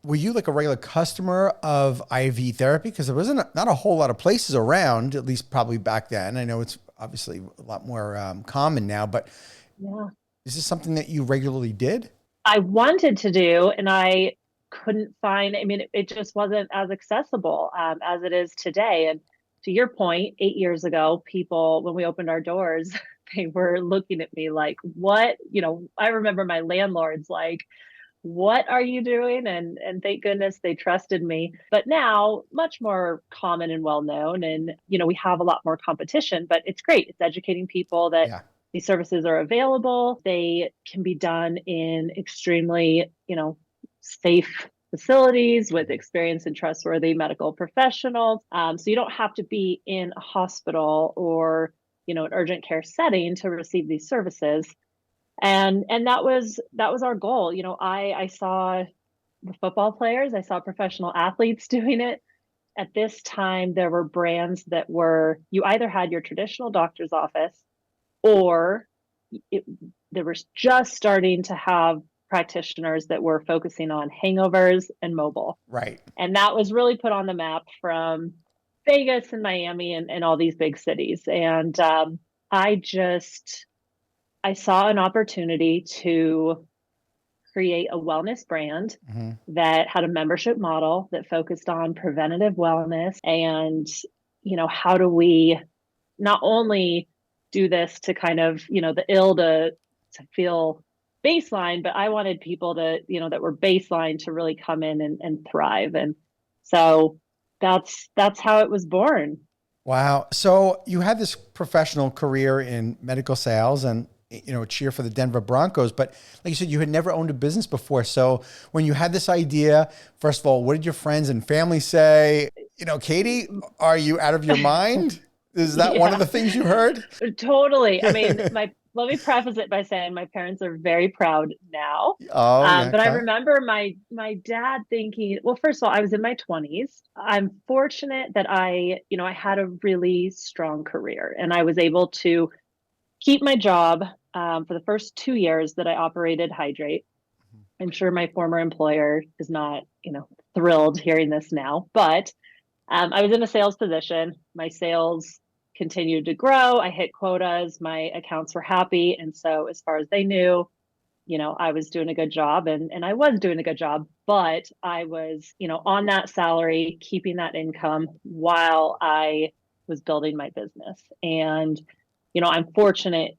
were you like a regular customer of IV therapy? Because there wasn't not a whole lot of places around, at least probably back then. I know it's obviously a lot more common now, but Yeah. is this something that you regularly did? I wanted to do, and I couldn't find, I mean, it just wasn't as accessible as it is today. And to your point, 8 years ago, people, when we opened our doors, they were looking at me like, what? I remember my landlords like, what are you doing? And thank goodness they trusted me. But now much more common and well known. And, we have a lot more competition, but it's great. It's educating people that Yeah. these services are available. They can be done in extremely, safe facilities with experienced and trustworthy medical professionals. So you don't have to be in a hospital or, an urgent care setting to receive these services. And that was our goal. I saw the football players, I saw professional athletes doing it. At this time there were brands that were, you either had your traditional doctor's office, or it, there was just starting to have practitioners that were focusing on hangovers and mobile. Right. And that was really put on the map from Vegas and Miami and all these big cities. And I just I saw an opportunity to create a wellness brand Hmm. that had a membership model that focused on preventative wellness. And, how do we not only do this to kind of, the ill to feel baseline, but I wanted people to, that were baseline to really come in and thrive. And so that's how it was born. Wow. So you had this professional career in medical sales and cheer for the Denver Broncos, but like you said, you had never owned a business before. So when you had this idea, first of all, what did your friends and family say? Katie, are you out of your mind? Is that one of Yeah. the things you heard? Totally. I mean, my let me preface it by saying my parents are very proud now. Oh, yeah. But I Okay. remember my dad thinking, well, first of all, I was in my 20s. I'm fortunate that I had a really strong career and I was able to keep my job for the first 2 years that I operated Hydrate. I'm sure my former employer is not, thrilled hearing this now, but I was in a sales position. My sales continued to grow. I hit quotas. My accounts were happy. And so, as far as they knew, I was doing a good job, and I was doing a good job, but I was, on that salary, keeping that income while I was building my business. And, I'm fortunate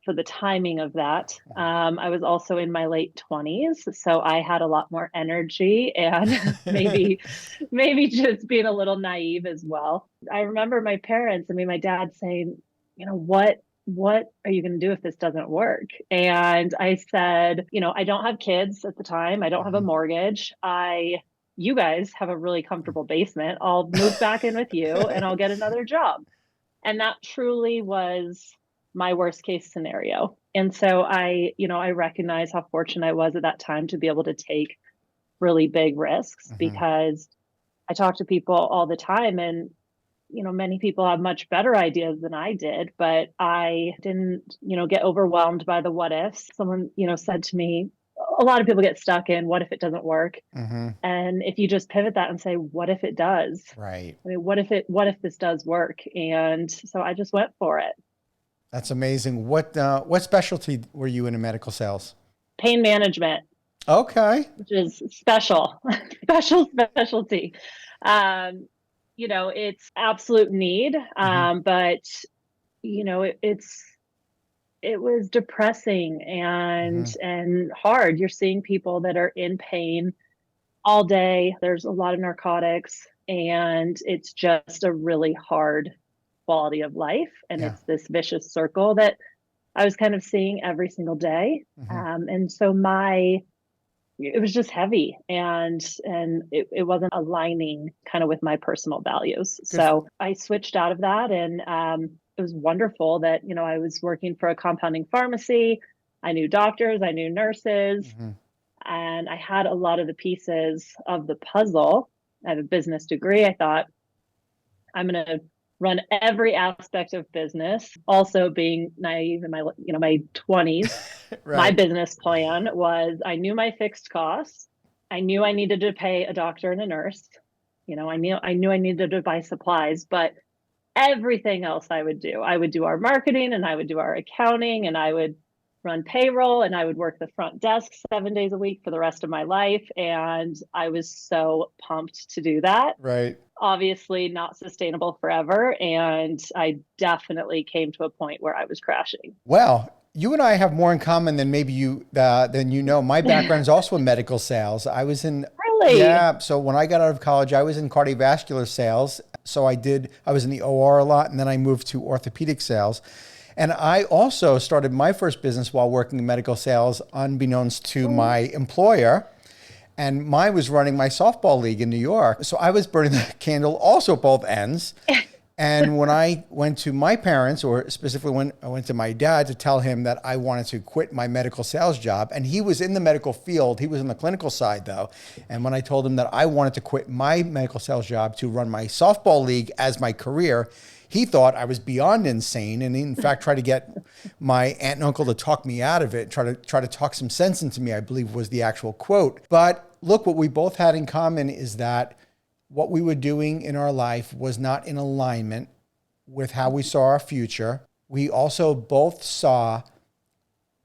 for the timing of that. I was also in my late 20s, so I had a lot more energy and maybe just being a little naive as well. I remember my parents, I mean my dad saying, what are you going to do if this doesn't work? And I said, I don't have kids at the time. I don't have a Mhm. mortgage. You guys have a really comfortable basement. I'll move back in with you and I'll get another job. And that truly was my worst case scenario. And so I recognize how fortunate I was at that time to be able to take really big risks, Mhm. because I talk to people all the time, and many people have much better ideas than I did, but I didn't, get overwhelmed by the what ifs. Someone, said to me, a lot of people get stuck in what if it doesn't work? Mhm. And if you just pivot that and say, what if it does? Right. I mean, what if this does work? And so I just went for it. That's amazing. What specialty were you in medical sales? Pain management, Okay. which is special, special specialty. Um, it's absolute need. Mhm. But it was depressing and Mhm. hard. You're seeing people that are in pain all day. There's a lot of narcotics, and it's just a really hard quality of life. And Yeah. it's this vicious circle that I was kind of seeing every single day. Mhm. And so it was just heavy, and it wasn't aligning kind of with my personal values. Good. So I switched out of that, and it was wonderful that I was working for a compounding pharmacy. I knew doctors, I knew nurses, Mhm. and I had a lot of the pieces of the puzzle. I have a business degree. I thought, I'm going to run every aspect of business. Also, being naive in my 20s, my Right. business plan was, I knew my fixed costs. I knew I needed to pay a doctor and a nurse. I knew I needed to buy supplies, but everything else I would do our marketing, and I would do our accounting, and I would run payroll, and I would work the front desk 7 days a week for the rest of my life. And I was so pumped to do that. Right. Obviously not sustainable forever. And I definitely came to a point where I was crashing. Well, you and I have more in common than maybe than you know. My background is also in medical sales. I was in Really? Yeah. So when I got out of college, I was in cardiovascular sales. So I was in the OR a lot, and then I moved to orthopedic sales. And I also started my first business while working in medical sales, unbeknownst to my employer. And mine was running my softball league in New York. So I was burning the candle also at both ends. And when I went to my parents, or specifically when I went to my dad to tell him that I wanted to quit my medical sales job, and he was in the medical field, he was in the clinical side though. And when I told him that I wanted to quit my medical sales job to run my softball league as my career, he thought I was beyond insane, and he, in fact, tried to get my aunt and uncle to talk me out of it, try to talk some sense into me, I believe was the actual quote. But look, what we both had in common is that what we were doing in our life was not in alignment with how we saw our future. We also both saw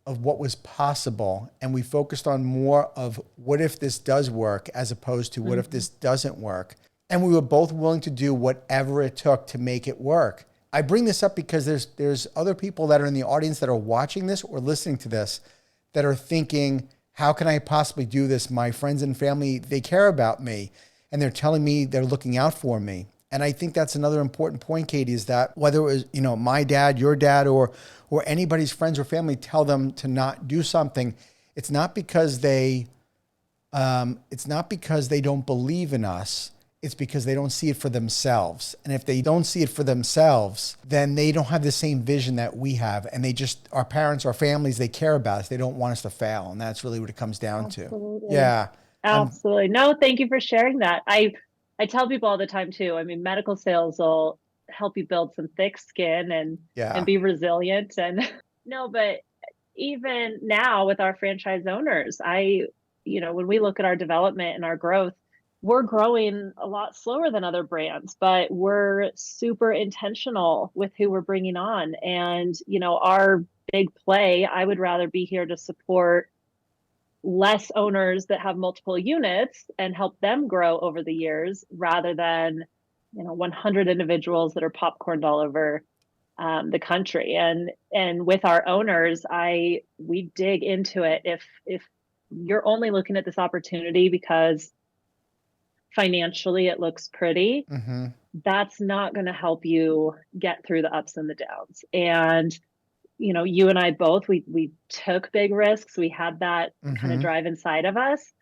of what was possible, and we focused on more of what if this does work as opposed to what if this doesn't work. And we were both willing to do whatever it took to make it work. I bring this up because there's other people that are in the audience that are watching this or listening to this that are thinking, how can I possibly do this? My friends and family, they care about me, and they're telling me they're looking out for me. And I think that's another important point, Katie, is that whether it was, my dad, your dad, or anybody's friends or family tell them to not do something, it's not because they don't believe in us. It's because they don't see it for themselves. And if they don't see it for themselves, then they don't have the same vision that we have. And our parents, our families, they care about us. They don't want us to fail. And that's really what it comes down to. Yeah. Absolutely. No, thank you for sharing that. I tell people all the time too. I mean, medical sales will help you build some thick skin and be resilient. And no, but even now with our franchise owners, when we look at our development and our growth, we're growing a lot slower than other brands, but we're super intentional with who we're bringing on. And, our big play, I would rather be here to support less owners that have multiple units and help them grow over the years rather than, 100 individuals that are popcorned all over the country. And with our owners, we dig into it. If you're only looking at this opportunity because financially it looks pretty, that's not going to help you get through the ups and the downs. And you and I both, we took big risks. We had that kind of drive inside of us,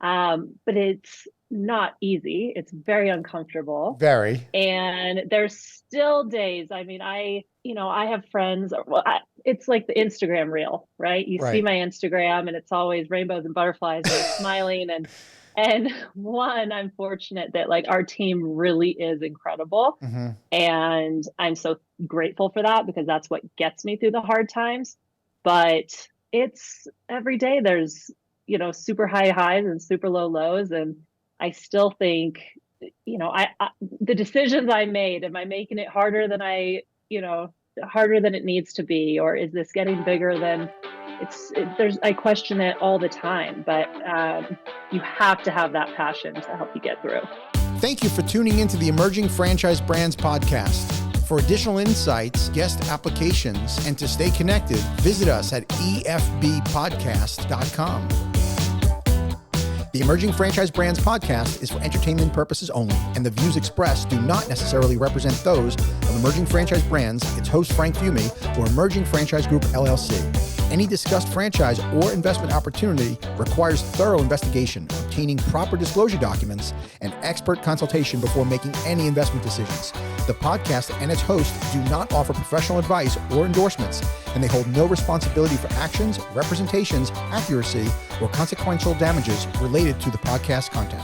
but it's not easy. It's very uncomfortable. Very. And there's still days. I mean, I have friends. It's like the Instagram reel, right? You see my Instagram, and it's always rainbows and butterflies and smiling and I'm fortunate that our team really is incredible. And I'm so grateful for that because that's what gets me through the hard times. But it's every day there's, super high highs and super low lows. And I still think, the decisions I made, am I making it harder than harder than it needs to be? Or is this getting bigger than I question it all the time, but you have to have that passion to help you get through. Thank you for tuning into the Emerging Franchise Brands podcast. For additional insights, guest applications, and to stay connected, visit us at efbpodcast.com. The Emerging Franchise Brands podcast is for entertainment purposes only, and the views expressed do not necessarily represent those of Emerging Franchise Brands, its host Frank Fumey, or Emerging Franchise Group LLC. Any discussed franchise or investment opportunity requires thorough investigation, obtaining proper disclosure documents, and expert consultation before making any investment decisions. The podcast and its host do not offer professional advice or endorsements, and they hold no responsibility for actions, representations, accuracy, or consequential damages related to the podcast content.